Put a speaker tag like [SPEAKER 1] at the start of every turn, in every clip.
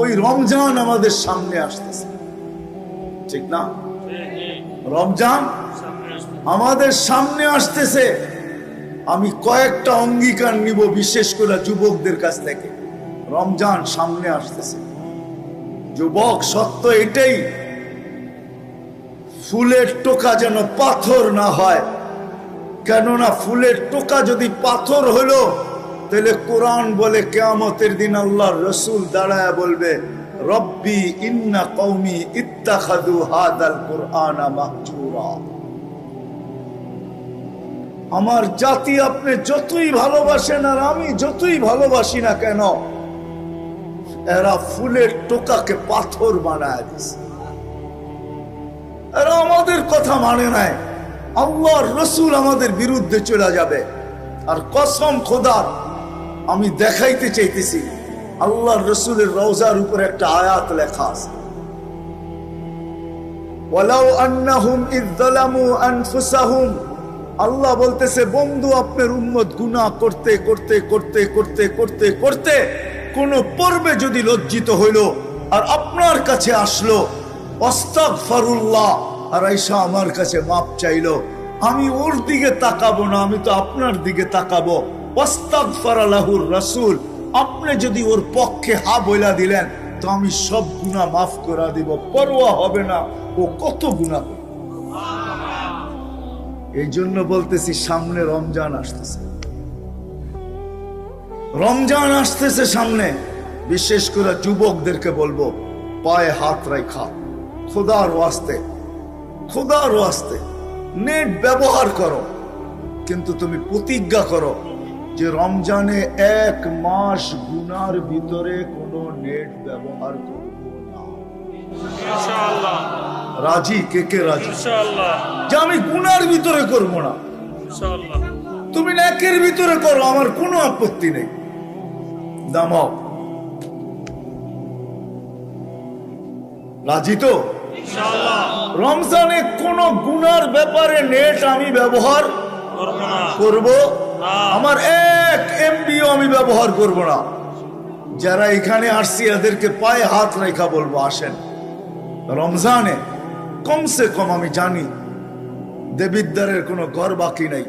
[SPEAKER 1] ওই রমজান আমাদের সামনে আসতেছে, ঠিক না? রমজান আমাদের সামনে আসতেছে। আমি কয়েকটা অঙ্গীকার নিব, বিশেষ করে যুবকদের কাছ থেকে। রমজান সামনে আসতেছে যুবক, সত্য এটাই, ফুলের টোকা যেন পাথর না হয়। কেননা ফুলের টোকা যদি পাথর হলো, তাহলে কোরআন বলে কিয়ামতের দিন আল্লাহর রাসূল দাঁড়ায় বলবে, রব্বি ইন্না কওমি ইত্তাখাযু হাদাল কুরআনা মাহজুরা। আমার জাতি আপনি যতই ভালোবাসেন আর আমি যতই ভালোবাসি না কেন, এরা ফুলের টোকাকে পাথর বানায় দিছে। এরা আমাদের কথা মানে নাই। আল্লাহর রাসূল আমাদের বিরুদ্ধে চলে যাবে। আর কসম খোদার, আমি দেখাইতে চাইতেছি, আল্লাহর রাসূলের রওজার উপরে একটা আয়াত লেখা আছে, ওয়ালাউ আন্নাহুম ইয যালামু আনফুসাহুম। আল্লাহ বলতেছে, বন্ধু আপনার উম্মত গুনাহ করতে করতে করতে করতে করতে করতে কোন পর্বে যদি লজ্জিত হইল আর আপনার কাছে আসলো, আস্তাগফিরুল্লাহ, আর আয়েশা আমার কাছে মাপ চাইলো, আমি ওর দিকে তাকাবো না, আমি তো আপনার দিকে তাকাবো। আস্তাগফারা লাহুর রাসূল, আপনি যদি ওর পক্ষে হা বইলা দিলেন তো আমি সব গুনাহ মাফ করে দিব, পরোয়া হবে না ও কত গুনাহ করে। এই জন্য বলতেছি, সামনে রমজান আসতেছে, রমজান আসতেছে সামনে। বিশেষ করে যুবকদেরকে বলবো, পায়ে হাত রাখা, খোদার ওয়াস্তে, খোদার ওয়াস্তে নেট ব্যবহার করো, কিন্তু তুমি প্রতিজ্ঞা করো যে রমজানে 1 মাস গুনার ভিতরে কোনো নেট ব্যবহার করবো না। ইনশাআল্লাহ রাজি? কে কে রাজি? ইনশাআল্লাহ যে আমি গুনার ভিতরে করবো না। ইনশাআল্লাহ তুমি নেকের ভিতরে করো, আমার কোনো আপত্তি নেই। দামাও রাজি তো? ইনশাআল্লাহ রমজানে কোন গুনার ব্যাপারে নেট আমি ব্যবহার করব না। আমার 1 MB-ও আমি ব্যবহার করব না। যারা এখানে আসছি এদেরকে পায়ে হাত রেখা বলবো, আসেন রমজানে কমসে কম, আমি জানি দেবিদ্বারের কোনো ঘর বাকি নাই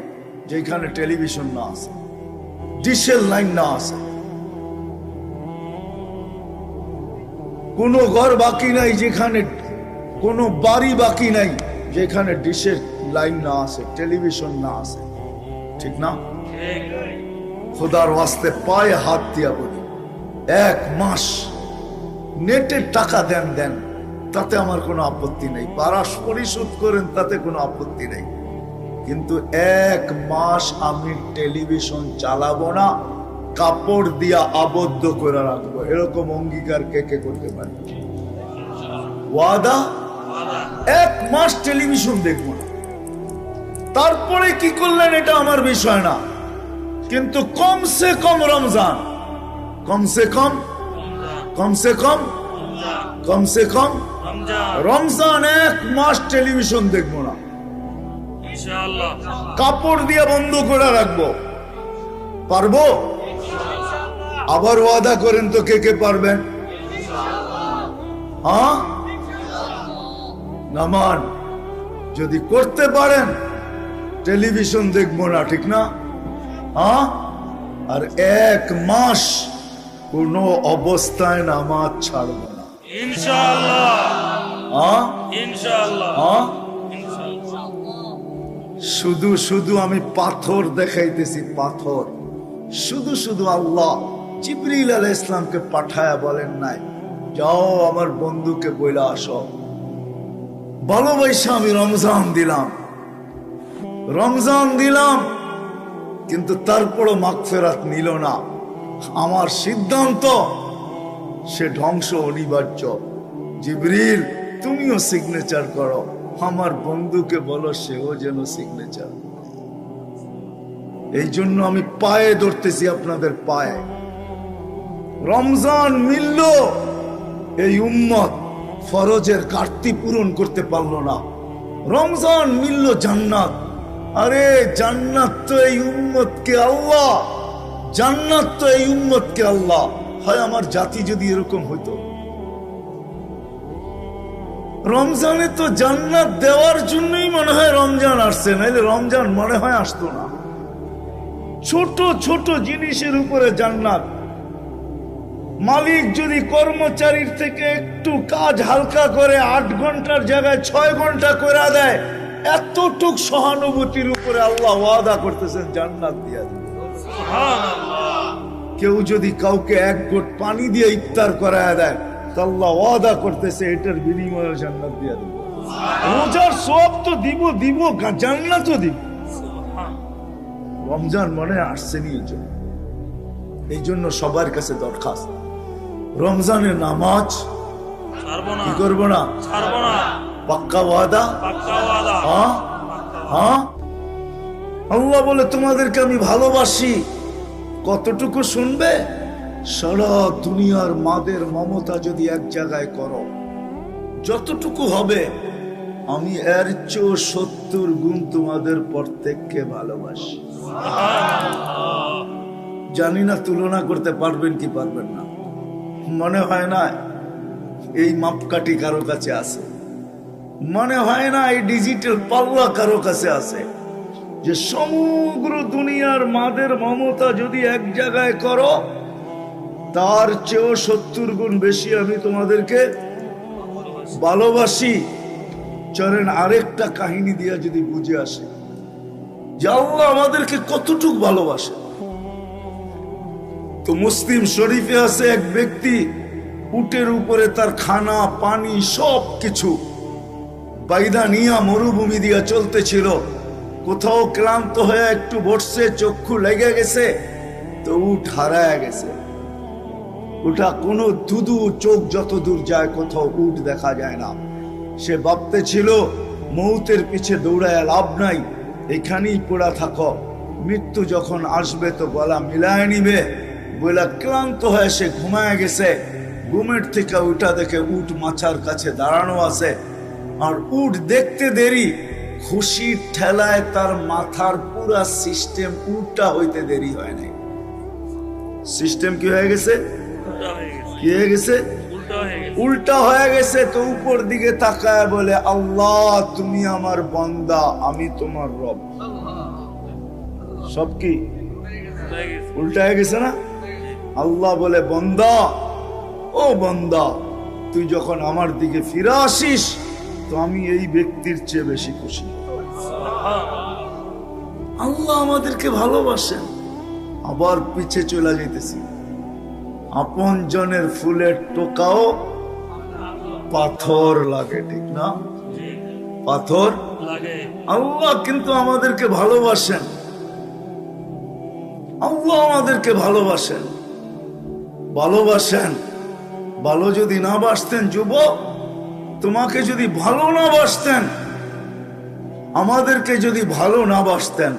[SPEAKER 1] যেখানে টেলিভিশন না আছে, ডিশের লাইন না আছে, কোনো ঘর বাকি নাই যেখানে, কোনো বাড়ি বাকি নাই যেখানে ডিশের লাইন না আছে, টেলিভিশন না আছে, ঠিক না? খোদার ওয়াস্তে পায়ে হাত দিয়া বলি, 1 মাস নেটের টাকা দেন, তাতে আমার কোনো আপত্তি নেই, বারাস পরিশোধ করেন, তাতে কোনো আপত্তি নেই, কিন্তু 1 মাস আমি টেলিভিশন চালাবো না, কাপড় দিয়া আবদ্ধ করে রাখবো। এরকম অঙ্গীকার কে কে করতে পারে? ওয়াদা? 1 মাস টেলিভিশন দেখবো না। তারপরে কি করলেন এটা আমার বিষয় না, কিন্তু কমসে কম রমজান, কমসে কম রমজান 1 মাস টেলিভিশন দেখবো না, কাপড় দিয়ে বন্ধ করে রাখবো। পারবো? আবার ওয়াদা করেন তো, কে কে পারবেন? হ্যাঁ, নামান যদি করতে পারেন টেলিভিশন দেখবো না, ঠিক না? হ্যাঁ, আর 1 মাস কোন অবস্থায় নামাজ ছাড়বো না, ইনশাআল্লাহ। হ্যাঁ ইনশাআল্লাহ। হ্যাঁ, শুধু শুধু আমি পাথর দেখাইতেছি, পাথর শুধু শুধু। আল্লাহ জিবরিল আলাইহিস সালামকে পাঠায়া বলেন নাই, যাও আমার বন্ধুকে বইলা আসো। ভালোবাসা আমি রমজান দিলাম, কিন্তু তারপরও মাগফিরাত নিল না। আমার সিদ্ধান্ত, সে ধ্বংস অনিবার্য। জিবরিল তুমিও সিগনেচার করো, আমার বন্ধুকে বলো সেও যেন সিগনেচার। এই জন্য আমি পায়ে ধরতেছি, আপনাদের পায়ে। রমজান মিলল, এই উম্মত ফরজের ঘাটতি পূরণ করতে পারলো না। রমজান মিলল জান্নাত, আরে জান্নাত তো এই উম্মতকে আল্লাহ, জান্নাত তো এই উম্মতকে আল্লাহ হয় আমার জাতি যদি এরকম হইতো। রমজানে তো জান্নাত দেওয়ার জন্যই মনে হয় রমজান আসছে, নাইলে রমজান মনে হয় আসতো না। ছোট ছোট জিনিসের উপরে জান্নাত। মালিক যদি কর্মচারীর থেকে একটু কাজ হালকা করে 8 ঘন্টার জায়গায় 6 ঘন্টা করে দেয়, এতটুক সহানুভূতির উপরে আল্লাহ ওয়াদা করতেছেন জান্নাত দিয়া দিবেন। কেউ যদি কাউকে 1 ঘট পানি দিয়ে ইফতার করায় দেয়, তো আল্লাহ ওয়াদা করতেছে এটার বিনিময়ে জান্নাত দিয়া দিবেন। রোজার সওয়াব তো দিব, জান্নাতও দিব। রমজান মনে আসছেনি এই জন্য সবার কাছে দরখাস্ত, রমজানের নামাজ কি করবো না, পাক্কা ওয়াদা। হ্যাঁ, আল্লাহ বলে তোমাদেরকে আমি ভালোবাসি। কতটুকু শুনবে? সারা দুনিয়ার মাদের মমতা যদি এক জায়গায় করো, যতটুকু হবে আমি এর চেয়ে 70 গুণ তোমাদের প্রত্যেককে ভালোবাসি। জানি না তুলনা করতে পারবেন কি পারবেন না। মনে হয় না এই মাপকাঠি কারো কাছে আছে, মনে হয় না এই ডিজিটাল পাল্লা কারো কাছে আছে, যে সমগ্র দুনিয়ার মাদের মমতা যদি এক জায়গায় করো, তার চেয়েও 70 গুণ বেশি আমি তোমাদেরকে ভালোবাসি। চলেন আরেকটা কাহিনী দিয়া যদি বুঝে আসে যে আল্লাহ আমাদেরকে কতটুকু ভালোবাসে। তো মুসলিম শরীফে আছে এক ব্যক্তি উটের উপরে তার খানা পানি সব কিছু বাইদা নিয়া মরুভূমি দিয়া চলতেছিল। কোথাও ক্লান্ত হয়ে একটু বসছে, চক্ষু লেগে গেছে, তো উট হারায় গেছে। ওটা কোনো দুদু চোখ যত দূর যায় কোথাও উট দেখা যায় না। সে ভাবতে ছিল মৌতের পিছে দৌড়ায় লাভ নাই, এখানেই পড়া থাকো, মৃত্যু যখন আসবে তো গলা মিলায় নিবে। বলে ক্লান্ত হয়ে সে ঘুমায় গেছে। ঘুমের থেকে উঠা দেখে উট মাছার কাছে দাঁড়ানো আছে। আর উট দেখতে দেরি, খুশির ঠেলায় তার মাথার পুরা সিস্টেম উল্টা হইতে দেরি হয় নাই। সিস্টেম কি হয়ে গেছে? কি হয়ে গেছে? উল্টা হয়ে গেছে। তো উপর দিকে তাকায় বলে, আল্লাহ তুমি আমার বান্দা, আমি তোমার রব। সব কি উল্টা হয়ে গেছে না? আল্লাহ বলে, বান্দা, ও বান্দা, তুই যখন আমার দিকে ফিরে আসিস তো আমি এই ব্যক্তির চেয়ে বেশি খুশি। আল্লাহ আমাদেরকে ভালোবাসেন। আবার পিছে চলে যেতেছি, আপন জনের ফুলের টোকাও পাথর লাগে, ঠিক না? পাথর লাগে। আল্লাহ কিন্তু আমাদেরকে ভালোবাসেন। আল্লাহ আমাদেরকে ভালোবাসেন, ভালোবাসেন। ভালো যদি না বাসতেন যুবক, তোমাকে যদি ভালো না বাসতেন, আমাদেরকে যদি ভালো না বাসতেন,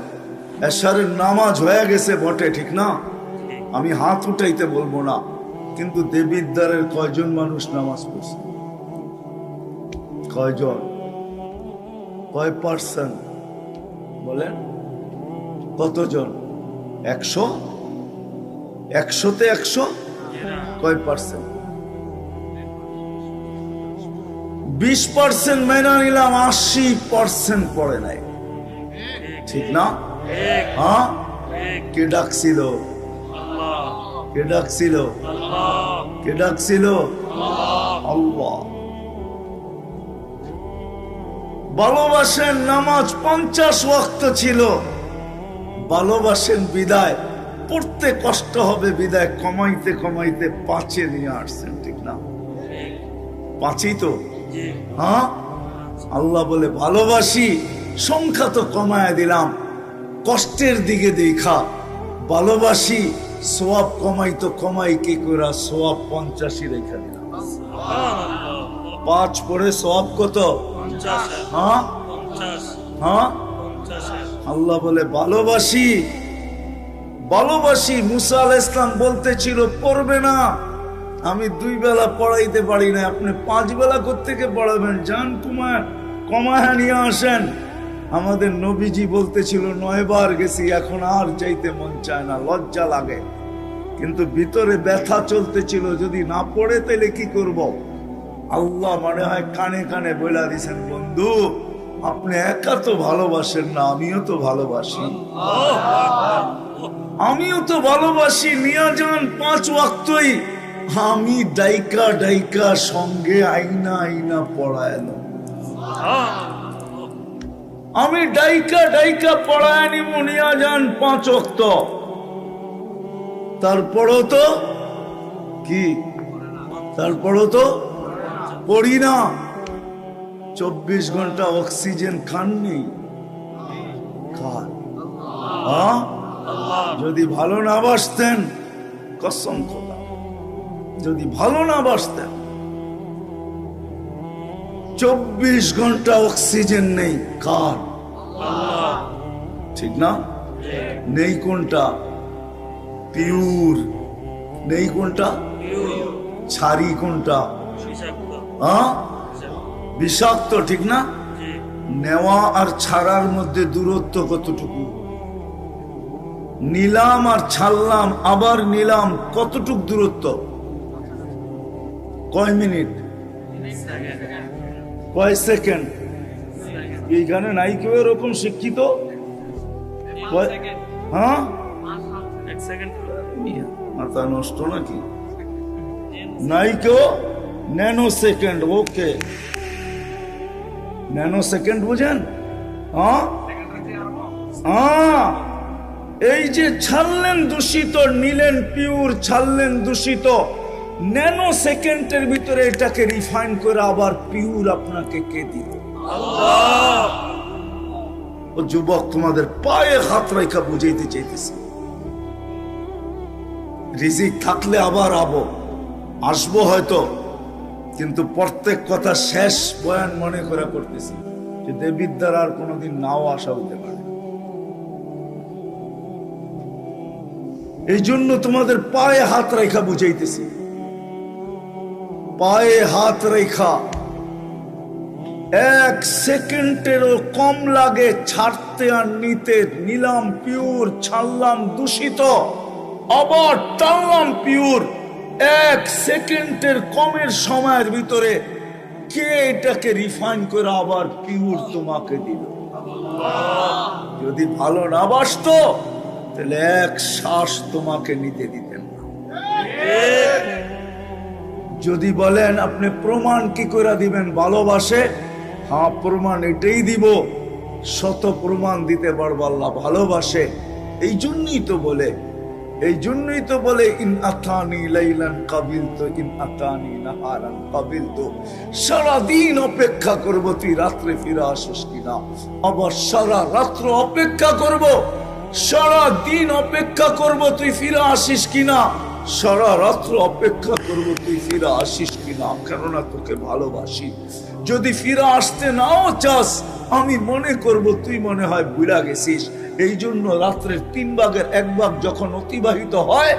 [SPEAKER 1] এশারের নামাজ হয়ে গেছে বটে, ঠিক না? আমি হাত উঠাইতে বলবো না, কিন্তু দেবিদ্বারের কয়জন মানুষ নামাজ পড়ছে? কয়জন? কয় পার্সেন্ট বলেন? কতজন? 100? 100তে 100? কয় পার্সেন্ট? 20% মেনে নিলাম, 80% পড়ে নাই, ঠিক না? হ্যাঁ, কে ডাকছিল? কে ডাকছিল? কে ডাকছিল? আল্লাহ। ভালোবাসেন, নামাজ 50 ওয়াক্ত ছিল। ভালোবাসেন বিদায়, পড়তে কষ্ট হবে বিদায় কমাইতে কমাইতে 5-এ নিয়ে আসছেন, ঠিক না? 5ই তো। হ্যাঁ, আল্লাহ বলে ভালোবাসি, সংখ্যা তো কমায় দিলাম, কষ্টের দিকে দেখা ভালোবাসি। সোয়াব কমাই তো কমাই কি করে, সোয়াব 85 রেখা দিলাম। 5 পড়ে সোয়াব কত? 50। হ্যাঁ হ্যাঁ, আল্লাহ বলে ভালোবাসি, ভালোবাসি। মুসা আলাইহিস সালাম বলতেছিল পড়বে না, আমি 2 বেলা পড়াইতে পারি না, আপনি 5 বেলা কোত্থেকে পড়াবেন? যান কমায় নিয়ে আসেন। আমাদের নবীজি বলতেছিল 9 বার গেছি, এখন আর যাইতে মন চায় না, লজ্জা লাগে। কিন্তু ভিতরে ব্যথা চলতেছিল, যদি না পড়ে তাহলে কি করব। আল্লাহ মনে হয় কানে কানে বলে দিয়েছেন, বন্ধু আপনি একা তো ভালোবাসেন না, আমিও তো ভালোবাসি, আমিও তো ভালোবাসি, নিয়ে যান 5 ওয়াক্তই। আমি ডাইকা ডাইকা সঙ্গে আইনা আইনা পড়াইলাম, আমি ডাইকা ডাইকা পড়ায় নিব, নিয়ে যান 5 ওয়াক্ত। তারপরও তো কি, তারপরও তো পড়ি না। 24 ঘন্টা অক্সিজেন খাননি, খান। যদি ভালো না বাসতেন, কসম খোদা, যদি ভালো না বাসতেন, 24 ঘন্টা অক্সিজেন নেই, কার? ঠিক না? নেই কোনটা? পিওর নেই কোনটা? ছাড়ি কোনটা? বিষাক্ত, ঠিক না? নেওয়া আর ছাড়ার মধ্যে দূরত্ব কতটুকু? নিলাম আর ছাড়লাম, আবার নিলাম, কতটুক দূরত্ব? কয় মিনিট, কয় সেকেন্ড? এইখানে নাই কেউ এরকম শিক্ষিত? হ্যাঁ, মাথা নষ্ট নাকি? নাই কেউ? ন্যানো সেকেন্ড, ওকে, ন্যানো সেকেন্ড বুঝেন? এই যে ছাড়লেন দূষিত, নিলেন পিওর, ছাড়লেন দূষিত, ন্যানো সেকেন্ডের ভিতরে এটাকে রিফাইন করে আবার পিওর আপনাকে কে দিল? ও যুবক, তোমাদের পায়ে হাত রেখা বুঝাইতে চাইতেছি, রিজিক থাকলে আবার আসবো হয়তো, কিন্তু প্রত্যেক কথা শেষ বয়ান মনে করে করতেছি যে দেবিদ্যার আর কোনোদিন নাও আসা হইতে পারে। এই জন্য তোমাদের পায়ে হাত রেখা বুঝাইতেছি, পায়ে হাত রেখা 1 সেকেন্ডেরও কম লাগে ছাড়তে আর নিতে। নিলাম পিওর, ছাড়লাম দূষিত, আবার টানলাম পিওর। 1 সেকেন্ডের কমের সময়ের ভিতরে কে এটাকে রিফাইন করে আবার পিওর তোমাকে দিল? যদি ভালো না বাসতো তাহলে 1 শ্বাস তোমাকে নিতে দিতেন না। যদি বলেন আপনি প্রমাণ কি করে দিবেন ভালোবাসে, হ্যাঁ প্রমাণ এটাই দিব, শত প্রমাণ দিতে পারবো আল্লাহ ভালোবাসে। এই জন্যই তো বলে ইন আতানি লাইলান কাবিলতু, ইন আতানি নাহারান কাবিলতু। সারাদিন অপেক্ষা করব তুই রাত্রে ফিরে আসিস কিনা, আবার সারা রাত্র অপেক্ষা করব, সারা দিন অপেক্ষা করব তুই ফিরে আসিস কিনা, সারা রাত্র অপেক্ষা করব তুই ফিরে আসিস কিনা, কেননা তোকে ভালোবাসি। যদি ফিরে আসতে নাও চাস, আমি মনে করব তুই মনে হয় বুড়া গেছিস। এই জন্য রাত্রের 3 ভাগের 1 ভাগ যখন অতিবাহিত হয়,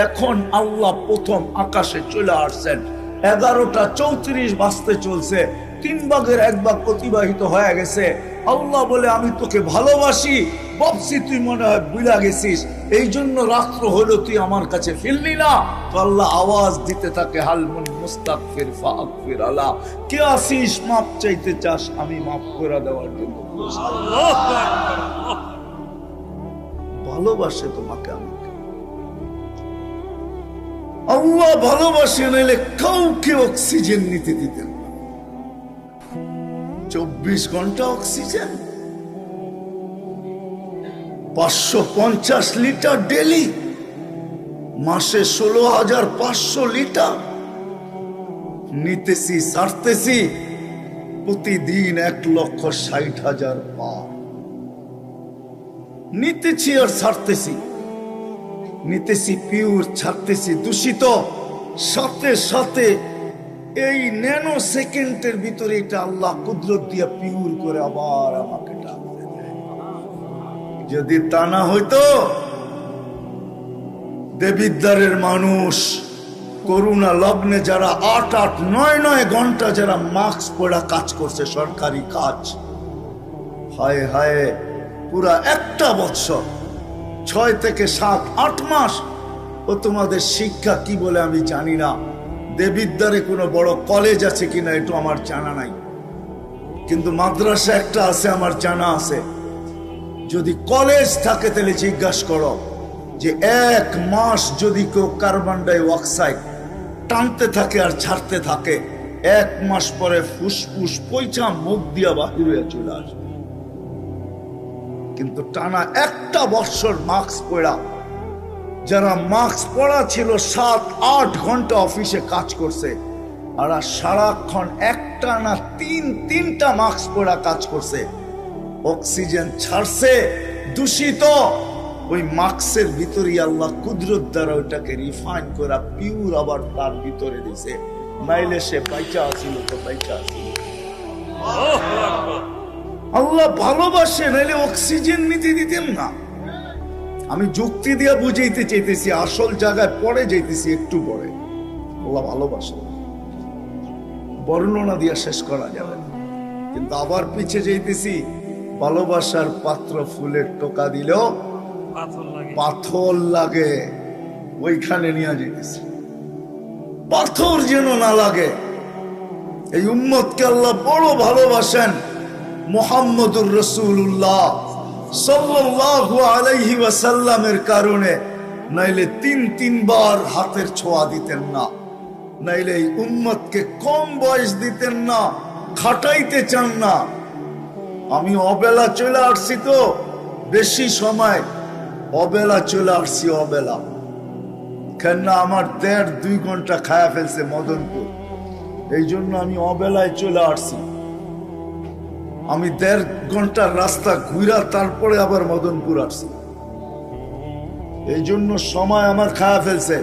[SPEAKER 1] এখন আল্লাহ প্রথম আকাশে চলে আসছেন, 11:34 বাজতে চলছে, 3 ভাগের 1 ভাগ অতিবাহিত হয়ে গেছে। আল্লাহ বলে আমি তোকে ভালোবাসি, ভাবছি তুই মনে হয় বুড়া গেছিস, এই জন্য রাত্র হলো তুই আমার কাছে ফিরলি না। তো আল্লাহ আওয়াজ দিতে থাকে, হালমুন মুস্তাগফির ফাগফির আলা, কে আসিস মাপ চাইতে চাস, আমি মাফ করে দেওয়ার জন্য। ভালোবাসে তোমাকে আমাকে, আল্লাহ ভালোবাসে, নাইলে কাউকে অক্সিজেন নিতে দিতেন না। 24 ঘন্টা অক্সিজেন, 550 লিটার ডেলি, মাসে 16,500 লিটার নিতেছি, ছাড়তেছি প্রতিদিন 1,60,000 পার নিতেছি আর ছাড়তেছি, নিতেছি পিওর, ছাড়তেছি দূষিত। সাথে সাথে এই ন্যানো সেকেন্ডের ভিতরে এটা আল্লাহ কুদরত দিয়া পিওর করে আবার আমাকে টানতে দেয়। যদি তা না হইতো, দেবিদ্বারের মানুষ করোনা লগ্নে যারা 8, 9 ঘন্টা যারা মাস্ক পরা কাজ করছে, সরকারি কাজ, হায় হায়, পুরা 1 বছর, 6 থেকে 7, 8 মাস ও তোমাদের শিক্ষা কি বলে আমি জানি না, দেবিদ্বারে কোনো বড় কলেজ আছে কিনা এটা আমার জানা নাই, কিন্তু মাদ্রাসা একটা আছে আমার জানা আছে। যদি কলেজ থাকে তাহলে জিজ্ঞাসা করো যে 1 মাস যদি কেউ কার্বন ডাই অক্সাইড টানতে থাকে আর ছাড়তে থাকে, 1 মাস পরে ফুসফুস পয়সা মুখ দিয়া বাহির হয়ে চলে আসবে। কিন্তু টানা 1টা বছর মাস্ক পরা, যারা মাস্ক পরা ছিল 7-8 ঘন্টা অফিসে কাজ করছে, আর সারাক্ষণ একটা না 3টা মাস্ক পরা কাজ করছে, অক্সিজেন ছাড়ছে দূষিত, ওই মাস্কের ভিতরে আল্লাহ কুদরত দ্বারা ওইটাকে রিফাইন করে পিওর আবার তার ভিতরে দিছে, নাইলে সে বাইচা আসিল তো বাইচা আসিল। আল্লাহ ভালোবাসে, নাইলে অক্সিজেন নিতে দিতেন না। আমি যুক্তি দিয়ে বুঝাইতে চাইতেছি, আসল জায়গায় পরে যাইতেছি একটু পরে। আল্লাহ ভালোবাসে, বর্ণনা দিয়ে শেষ করা যাবে না। কিন্তু আবার পিছিয়ে যাইতেছি, ভালোবাসার পাত্র ফুলের টোকা দিলেও পাথর লাগে, ওইখানে নিয়ে যাইতেছি, পাথর যেন না লাগে। এই উম্মতকে আল্লাহ বড় ভালোবাসেন, মুহাম্মদুর রাসূলুল্লাহ সাল্লাল্লাহু আলাইহি ওয়াসাল্লামের কারণে, নাইলে 3 বার হাতের ছোঁয়া দিতেন না, নাইলে এই উম্মতকে কম বয়স দিতেন না, খাটাইতে চান না। আমি অবেলা চলে আসছি, তো বেশি সময় অবেলা চলে আসছি, অবেলা কেন আমার 1.5-2 ঘন্টা খায়া ফেলছে মদনপুর, এই জন্য আমি অবেলায় চলে আসছি। আমি 1.5 ঘন্টার রাস্তা ঘুরা তারপরে আবার মদনপুর আসছি, এই জন্য সময় আমার খায়া ফেলছে।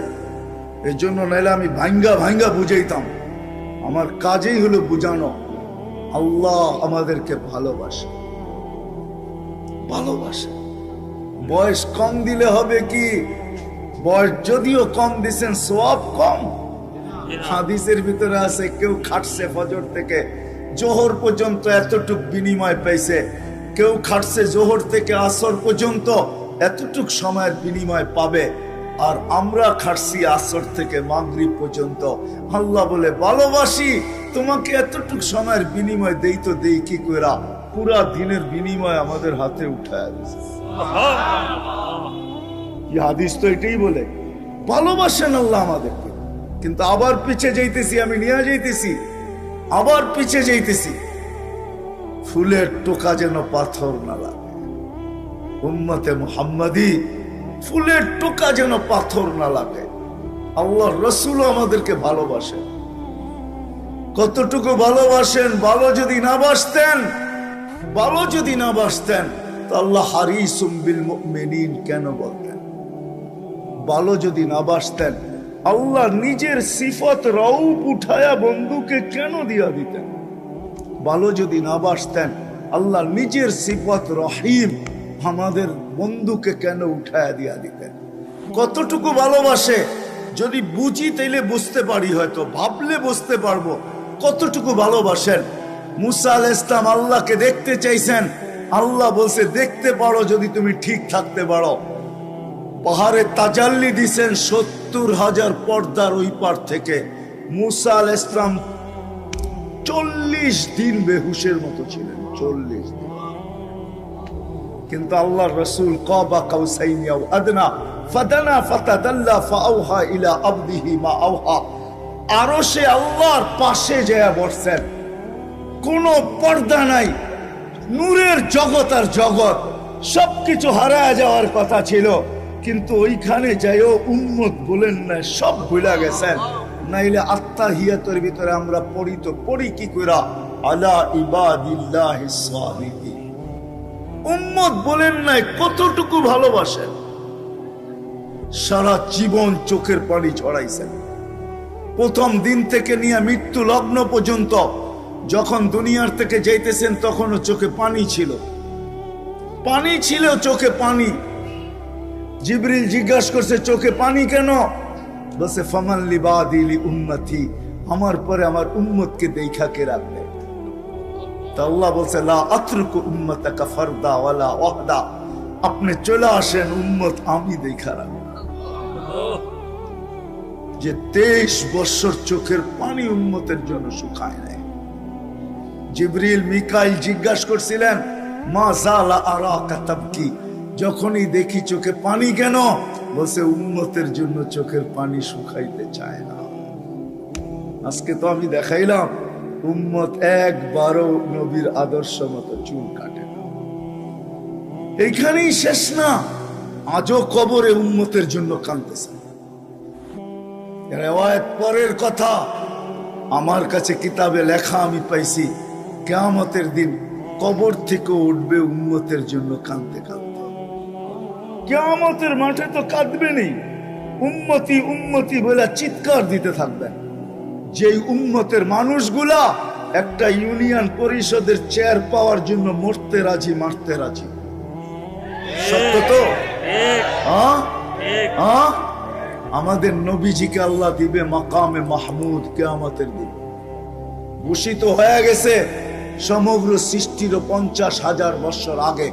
[SPEAKER 1] এই জন্য নাইলে আমি ভাঙ্গা ভাঙ্গা বুঝাইতাম। আমার কাজেই হলো বুঝানো, আল্লাহ আমাদেরকে ভালোবাসে, ভালোবাসে। বয়স কম দিলে হবে কি? বয়স যদিও কম দিচ্ছেন, সওয়াব কম। হাদিসের ভিতরে আছে, কেউ খাটছে ফজর থেকে জোহর পর্যন্ত এতটুক বিনিময় পাইছে, কেউ খাটছে জোহর থেকে আসর পর্যন্ত এতটুক সময়ের বিনিময় পাবে, আর আমরা খাটছি আসর থেকে মাগরিব পর্যন্ত। আল্লাহ বলে ভালোবাসি তোমাকে, এতটুক সময়ের বিনিময় দেই তো দেই কি কইরা, পুরা দিনের বিনিময় আমাদের হাতে উঠায় দিছে। হাদিস তো এটাই বলে, ভালোবাসেন আল্লাহ আমাদেরকে। কিন্তু আবার পিছে যাইতেছি, আমি নিয়ে যাইতেছি, আবার পিছে যাইতেছি। ফুলের টোকা যেন পাথর না লাগে, উম্মতে মুহাম্মাদি ফুলের টোকা যেন পাথর না লাগে। আল্লাহ রসুল আমাদেরকে ভালোবাসেন, কতটুকু ভালোবাসেন। ভালো যদি না বাসতেন, ভালো যদি না বাসতেন তো আল্লাহ হারিসুম বিল মুমিনিন কেন বলতেন? ভালো যদি না বাসতেন, আল্লাহ নিজের সিফত রউফ উঠায়া বন্ধুকে কেন দিয়া দিতেন? ভালো যদি না বাসতেন, আল্লাহ নিজের সিফত রহিম আমাদের বন্ধুকে কেন উঠায়া দিয়া দিতেন? কতটুকু ভালোবাসে যদি বুঝি তাইলে বুঝতে পারি, হয়তো ভাবলে বুঝতে পারবো কতটুকু ভালোবাসেন। মুসা আলাইহিস সালাম আল্লাহকে দেখতে চাইছেন, আল্লাহ বলছে দেখতে পারো যদি তুমি ঠিক থাকতে পারো। পাহাড়ে তাজাল্লি দিছেন 70,000 পর্দার ওই পার থেকে। মুসা আলাইহিস সালাম 40 দিন বেহুশের মতো ছিলেন, 40 দিন। কিন্তু আল্লাহর রাসূল কাবা কাউসাইন আও আদনা ফাদানা ফাতাদাল্লা ফাআওহা ইলা আবদিহি মা আওহা, আরশে আল্লাহর পাশে যায় বসছেন, কোনো পর্দা নাই, নূরের জগৎ আর জগৎ সবকিছু হারায় যাওয়ার কথা ছিল, কিন্তু ওইখানে যাইও উম্মত বলেন না, সব ভুলা গেছেন। নাইলে আত্তাহিয়াতের ভিতরে আমরা পড়ি তো পড়ি কি কইরা, আলা ইবাদিল্লাহিস সালিহিন। উম্মত বলেন নাই কতটুকু ভালোবাসেন। সারা জীবন চোখের পানি ছড়াইছেন, প্রথম দিন থেকে নিয়ে মৃত্যু লগ্ন পর্যন্ত। যখন দুনিয়ার থেকে যাইতেছেন তখনও চোখে পানি ছিল, পানি ছিল, চোখে পানি। জিবরিল জিজ্ঞাসা করছে চোখে পানি কেন? বসে ফামান লিবাদি লি উম্মতি, আমার পরে আমার উম্মতকে দেখা কে রাখবে? তা আল্লাহ বলছে লা আতরুকু উম্মতাকা ফারদা ওয়ালা ওয়াহদা, আপনি চলে আসেন, উম্মত আমি দেখা রাখবো। যে 23 বছর চোখের পানি উম্মতের জন্য শুকায় নাই। জিবরিল মিকাইল জিজ্ঞাসা করছিলেন, মা জালা আরাকা তাবকি, যখনই দেখি চোখে পানি কেন? বলছে উম্মতের জন্য চোখের পানি শুকাইতে চায় না। আজকে তো আমি দেখাইলাম উম্মত একবারও নবীর আদর্শ মতো চুল কাটে না। এইখানেই শেষ না, আজও কবরে উম্মতের জন্য কাঁদতেছে। রিওয়ায়াত পরের কথা, আমার কাছে কিতাবে লেখা আমি পাইছি, কিয়ামতের দিন কবর থেকে উঠবে উম্মতের জন্য কাঁদতে কাঁদতে। কিয়ামতের মাঠে তো কাঁদবেনই, উম্মতি উম্মতি বলে চিৎকার দিতে থাকবেন। যেই উম্মতের মানুষগুলা একটা ইউনিয়ন পরিষদের চেয়ার পাওয়ার জন্য মরতে রাজি, মারতে রাজি। সত্য তো? আমাদের নবীজিকে আল্লাহ দিবে মাকামে মাহমুদ কিয়ামতের দিন। ভূষিত হয়ে গেছে সমগ্র সৃষ্টির 50,000 বছর আগে।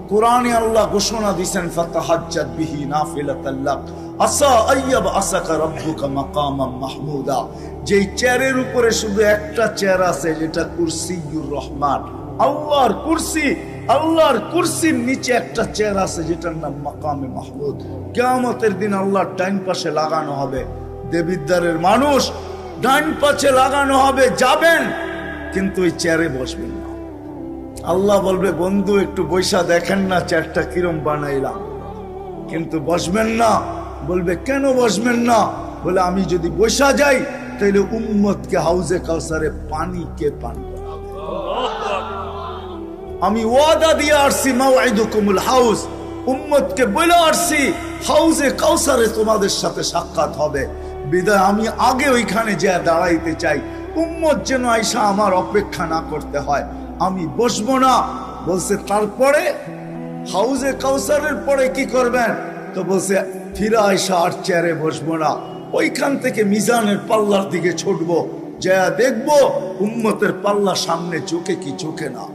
[SPEAKER 1] কোরআনে আল্লাহ ঘোষণা দিয়েছেন, ফাতাহাজ্জাত বিহি নাফিলাতাল লাক আসা আইয়াব আসাকা রাব্বুকা মাকামাম মাহমুদা। যেই চেয়ারের উপরে শুধু একটা চেয়ার আছে, যেটা কুরসিয়ুর রহমান, আল্লাহর কুরসি। আল্লাহর কুরসির নিচে একটা চেয়ার আছে যেটার নাম মাকামে মাহমুদ। কিয়ামতের দিন আল্লাহর ডাইন পাশে লাগানো হবে। দেবিদ্বারের মানুষ ডাইন পাশে লাগানো হবে, যাবেন কিন্তু ওই চেয়ারে বসবেন না। আল্লাহ বলবে, বন্ধু একটু বৈশা দেখেন না চেয়ারটা কিরম বানাইলাম, কিন্তু বসবেন না। বলবে, কেন বসবেন না? বলে, আমি যদি বৈশা যাই তাহলে উম্মতকে হাউজে কাউসারে পানি কে পান করাবে? আমি ওয়াদা দিয়ে আসছি, মাওয়াইদুকুমুল হাউজ, উম্মতকে বলে আসছি হাউজে কাউসারে তোমাদের সাথে সাক্ষাৎ হবে। বিদায় আমি আগে ওইখানে যা দাঁড়াইতে চাই, উম্মত যেন আইসা আমার অপেক্ষা না করতে হয়। আমি বসবো না। বলছে, তারপরে হাউজে কাউসারের পরে কি করবেন? তো বলছে, ফিরে আইসা আর চেয়ারে বসবো না, ওইখান থেকে মিজানের পাল্লার দিকে ছুটবো, যা দেখবো উম্মতের পাল্লা সামনে চোখে কি চোখে না।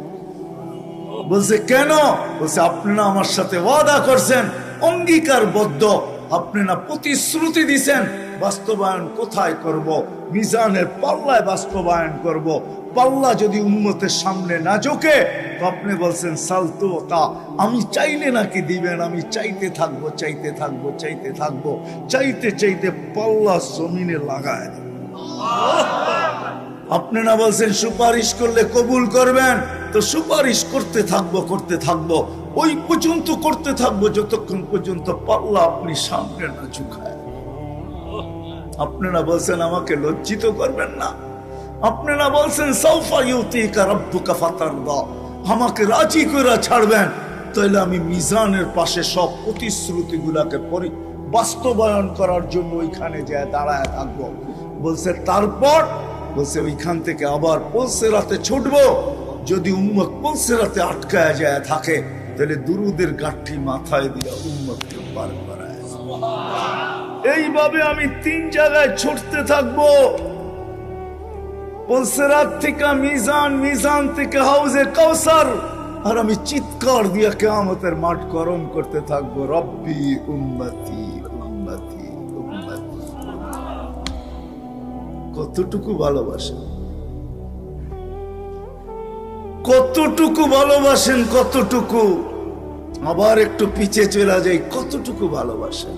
[SPEAKER 1] বলছে, কেন? বলছে, আপনি না আমার সাথে ওয়াদা করছেন, অঙ্গীকারবদ্ধ, আপনি না প্রতিশ্রুতি দিছেন, বাস্তবায়ন কোথায় করব? মিজানের পাল্লায় বাস্তবায়ন করব। পাল্লা যদি উম্মতের সামনে না ঝোঁকে তো আপনি বলছেন সালতুতা, আমি চাইলে নাকি দিবেন? আমি চাইতে থাকবো, চাইতে থাকবো, চাইতে থাকবো, চাইতে চাইতে পাল্লা জমিনে লাগায়। আপনি না বলছেন সুপারিশ করলে কবুল করবেন? তো সুপারিশ করতে থাকবো, করতে থাকবো, ওই পর্যন্ত করতে থাকবো যতক্ষণ পর্যন্ত পাল্লা আপনি সামনে না ঝুঁকায়। আপনারা বলছেন আমাকে লজ্জিত করবেন না। আপনারা বলছেন সাউফা ইউতিকা রাব্বুকা ফাতারদা, আমাকে রাজি করে ছাড়বেন, তাহলে আমি মিজানের পাশে সব প্রতিশ্রুতিগুলোকে বাস্তবায়ন করার জন্য ওইখানে যায় দাঁড়ায় থাকবো। বলছে, তারপর? বলছে, ওইখান থেকে আবার পলসেরাতে ছুটবো। যদি উম্মত পলসেরাতে আটকায় যায় থাকে তাহলে দুরুদের গাঁঠি মাথায় দিয়ে উম্মতকে পার করায়। এইভাবে আমি 3 জায়গায় ছুটতে থাকবো, পলসেরাত থেকে মিজান, মিজান থেকে হাউজে কাউসার, আর আমি চিৎকার দিয়ে কিয়ামতের মাঠ গরম করতে থাকবো, রব্বি উম্মতি উম্মতি উম্মতি। কতটুকু ভালোবাসেন, কতটুকু ভালোবাসেন, কতটুকু। আবার একটু পিছে চলে যাই, কতটুকু ভালোবাসেন,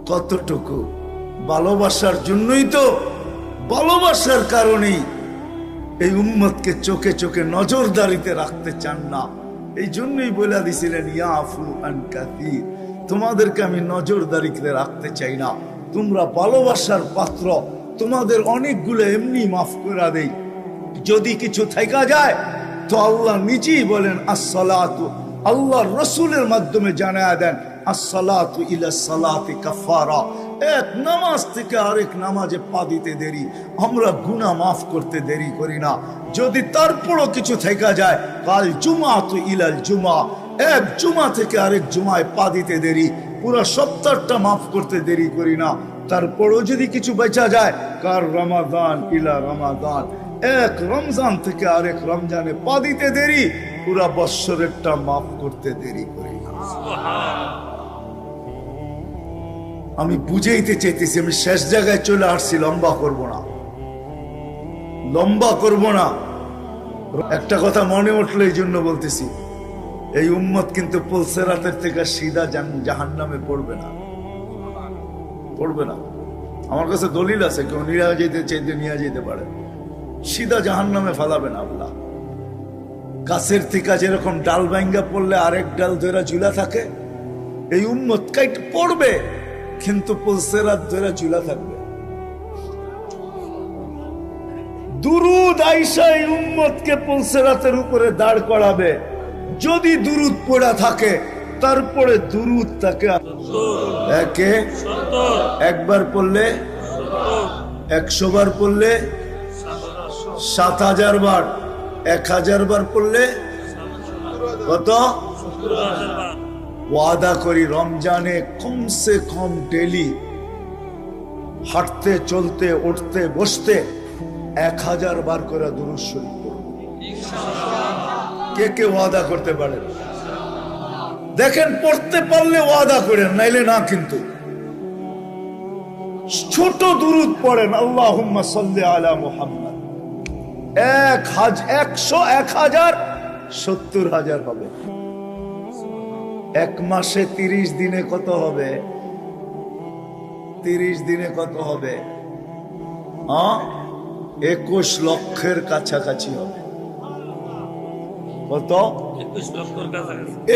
[SPEAKER 1] কতটুকু। ভালোবাসার জন্যই তো, ভালোবাসার কারণেই এই উম্মতকে চোখে চোখে নজরদারিতে রাখতে চান না। এই জন্যই বলে দিছিলেন, ইয়াফু আন কাসীর, তোমাদেরকে আমি নজরদারিতে রাখতে চাই না। তোমরা ভালোবাসার পাত্র, তোমাদের অনেকগুলো এমনি মাফ করে দেই। যদি কিছু থাইকা যায় তো আল্লাহ নিজেই বলেন আসসালাতু, আল্লাহর রাসূলের মাধ্যমে জানায়া দেন আসসালাতু ইলা সালাতি কাফারা, এক নামাজ থেকে আরেক নামাজে পা দিতে দেরি, আমরা গুনাহ মাফ করতে দেরি করি না। যদি তারপরও কিছু থাইকা যায়, কাল জুমাতু ইলাল জুমা, এক জুমা থেকে আরেক জুমায় পা দিতে দেরি, পুরো সপ্তাহটা মাফ করতে দেরি করি না। তারপরও যদি কিছু বেঁচা যায়, কার রমাদান ইলা রমাদান, এক রমজান থেকে আরেক রমজানে পা দিতে দেরি, পুরা বৎসরেরটা মাফ করতে দেরি করি না। আমি বুঝাইতে চাইতেছি, আমি শেষ জায়গায় চলে আসছি, লম্বা করব না, লম্বা করব না। একটা কথা মনে উঠলো এই জন্য বলতেছি, এই উম্মত কিন্তু পুলসেরাতের থেকে সিধা জাহান্নামে পড়বে না, পড়বে না। আমার কাছে দলিল আছে, কেউ নিয়ে যেতে চাইতে নিয়ে যেতে পারে, সিধা জাহান্নামে ফেলাবে না আল্লাহ। গাছের থেকে যেরকম ডাল ভাঙ্গা পড়লে আরেক ডাল ধরে ঝুলা থাকে, এই উম্মত কাইট পড়বে কিন্তু পুলসেরাত ধরে ঝুলা থাকবে। দুরুদ আইসা এই উম্মতকে পুলসেরাতের উপরে দাঁড় করাবে। যদি দুরুদ পড়া থাকে, তারপরে দুরুদ তাকে একে একবার পড়লে 100 বার পড়লে 7000 বার, 1000 বার পড়লে কত? ওয়াদা করি রমজানে কমসে কম ডেলি হাঁটতে চলতে উঠতে বসতে 1000 বার করে দুরূদ শরীফ পড়ব। কে কে ওয়াদা করতে পারেন? দেখেন, পড়তে পারলে ওয়াদা করেন, নাইলে না। কিন্তু ছোট দুরূদ পড়েন, আল্লাহুম্মা সাল্লি আলা মুহাম্মদ, 1000 70,000 হবে। এক মাসে 30 দিনে কত হবে? 30 দিনে কত হবে? 21 লক্ষের কাছাকাছি হবে। কত?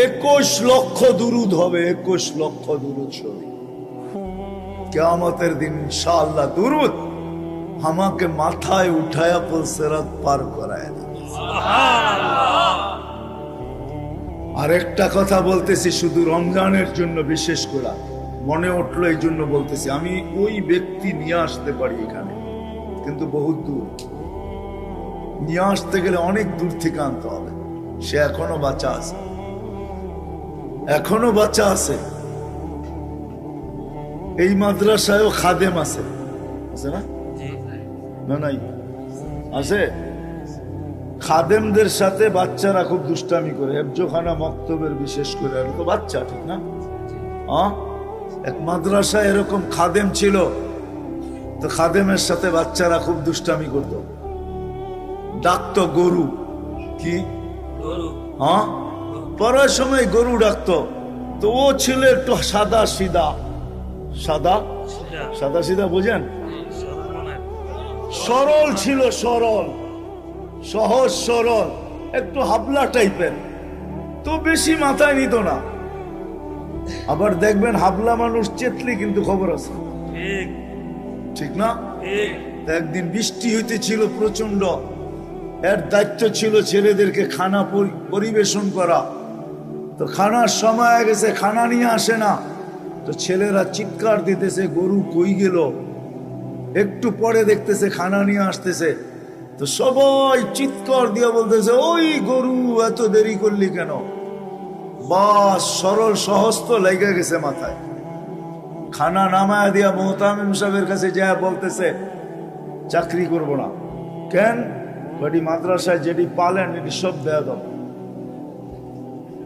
[SPEAKER 1] 21 লক্ষ দুরূদ হবে, 21 লক্ষ দুরূদ শরীফ। কিয়ামতের দিন ইনশাআল্লাহ দুরূদ আমাকে মাথায় উঠায়া পুলসিরাত পার করায় দেবে। আরেকটা কথা বলতেছি, শুধু রমজানের জন্য বিশেষ করে মনে উঠলো এই জন্য বলতেছি। আমি ওই ব্যক্তি নিয়ে আসতে পারি এখানে, কিন্তু বহুত দূর নিয়ে আসতে গেলে অনেক দূর থেকে আনতে হবে। সে এখনো বাচ্চা আছে, এখনো বাচ্চা আছে। এই মাদ্রাসায়ও খাদেম আছে, আছে না? না নাই আছে। খাদেমদের সাথে বাচ্চারা খুব দুষ্টামি করে, হেফজোখানা মক্তবের বিশেষ করে, তো বাচ্চা, ঠিক না? এক মাদ্রাসায় এরকম খাদেম ছিল, তো খাদেমের সাথে বাচ্চারা খুব দুষ্টামি করত, ডাকতো গরু। কি? পড়ার সময় গরু ডাকতো। তো ও ছিল একটু সাদা সিধা, সাদা সিধা বুঝেন, সরল ছিল, সরল, সহজ সরল, একটু হাবলা টাইপের, তো বেশি মাথায় নিত না। আবার দেখবেন হাবলা মানুষ চেতলি কিন্তু খবর আছে, ঠিক না? একদিন বৃষ্টি হইতেছিল প্রচন্ড, এর দায়িত্ব ছিল ছেলেদেরকে খানা পরিবেশন করা। তো খানার সময় হয়ে গেছে, খানা নিয়ে আসে না, তো ছেলেরা চিৎকার দিতেছে, গরু কই গেল? একটু পরে দেখতেছে খানা নিয়ে আসতেছে, তো সবাই চিৎকার দিয়ে বলতেছে, ওই গরু এত দেরি করলি কেন? বাস সরল সহজ তো লেগে গেছে মাথায়। খানা নামায় দিয়া মোহতামিম সাহেবের কাছে যায় বলতেছে, চাকরি করব না। কেন? বাড়ি মাদ্রাসায় যেটি পালেন এটি সব দেয়া দাও।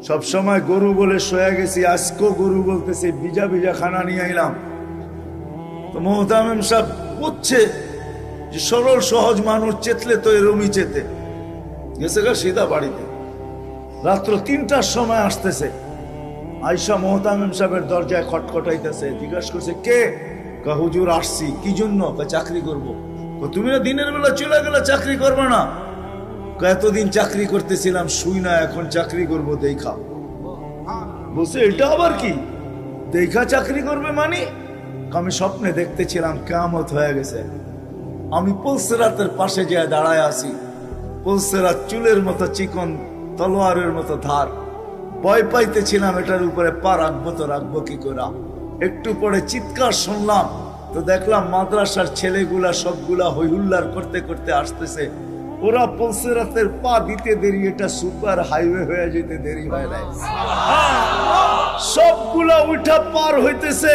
[SPEAKER 1] সবসময় গরু বলে শোয়া গেছি, আজকেও গরু বলতেছে, ভিজা ভিজা খানা নিয়ে আইলাম। তো মোহতামিম সাহেব বুঝছে যে সরল সহজ মানুষ চেতলে তো এরমই চেতে গেছে গা সিধা বাড়িতে। রাত্র 3টার সময় আসতেছে, আয়সা মোহতামিম সাহেবের দরজায় খটখটাইতেছে, জিজ্ঞাসা করছে, কে? হুজুর আসছি। কি জন্য? চাকরি করব। তুমি না দিনের বেলা চলে গেলে, চাকরি করবে না? এতদিন চাকরি করতেছিলাম শুই না, এখন চাকরি করব দেখা। বলছে, এটা আবার কি দেখা চাকরি করবে? মানে আমি স্বপ্নে দেখতেছিলাম কিয়ামত হয়ে গেছে, আমি পুলসিরাতের পাশে যেয়ে দাঁড়ায় আছি, পুলসিরাত চুলের মতো চিকন, তলোয়ারের মতো ধার। ভয় পাইতেছিলাম এটার উপরে পা রাখবো তো রাখবো কি করে। একটু পরে চিৎকার শুনলাম, তো দেখলাম মাদ্রাসার ছেলেগুলা সবগুলা হইহুল্লার করতে করতে আসতেছে। ওরা পুলসিরাতের পা দিতে দেরি, এটা সুপার হাইওয়ে হয়ে যেতে দেরি হয় নাই। সবগুলা উঠা পার হইতেছে,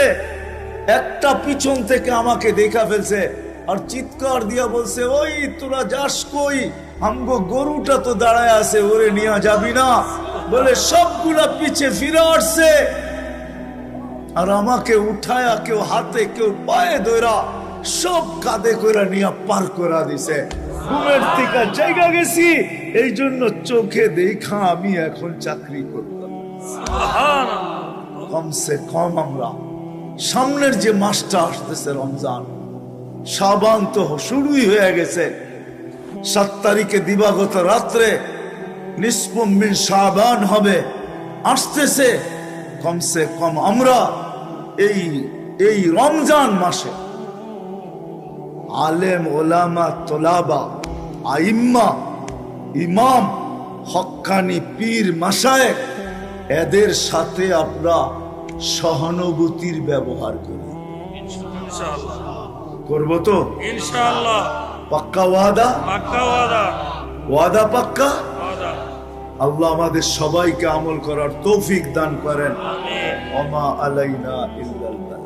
[SPEAKER 1] একটা পিছন থেকে আমাকে দেখা ফেলছে আর চিৎকার দিয়া বলছে, ওই তোরা যাস কই? আমগো গরুটা তো দাঁড়ায় আছে, ওরে নিয়ে যাবি না? বলে সবগুলা পিছে ফিরে আসছে। আর আমাকে উঠায়া কেউ হাতে কেউ পায়ে ধরা সব কাঁধে করে নিয়ে পার করা দিছে। ঘুমের থেকে জায়গা গেছি, এই জন্য চোখে দেখা আমি এখন চাকরি করতাম। কমসে কম আমরা সামনের যে মাসটা আসতেছে রমজান, শাবান তো শুরুই হয়ে গেছে। 7 তারিখে দিবাগত রাত্রে নিসফু মিন শাবান হবে, আসতেছে। কমসে কম আমরা এই রমজান মাসে আলেম ওলামা তোলাবা আইম্মা ইমাম হক্কানি পীর মাশায়েখ এদের সাথে আমরা সহানুভূতির ব্যবহার করি। করবো তো ইনশাআল্লাহ? পাক্কা ওয়াদা? পাক্কা ওয়াদা। ওয়াদা পাক্কা? আল্লাহ আমাদের সবাইকে আমল করার তৌফিক দান করেন। আমিন। ওমা আলাইনা ইল্লাল বালাগ।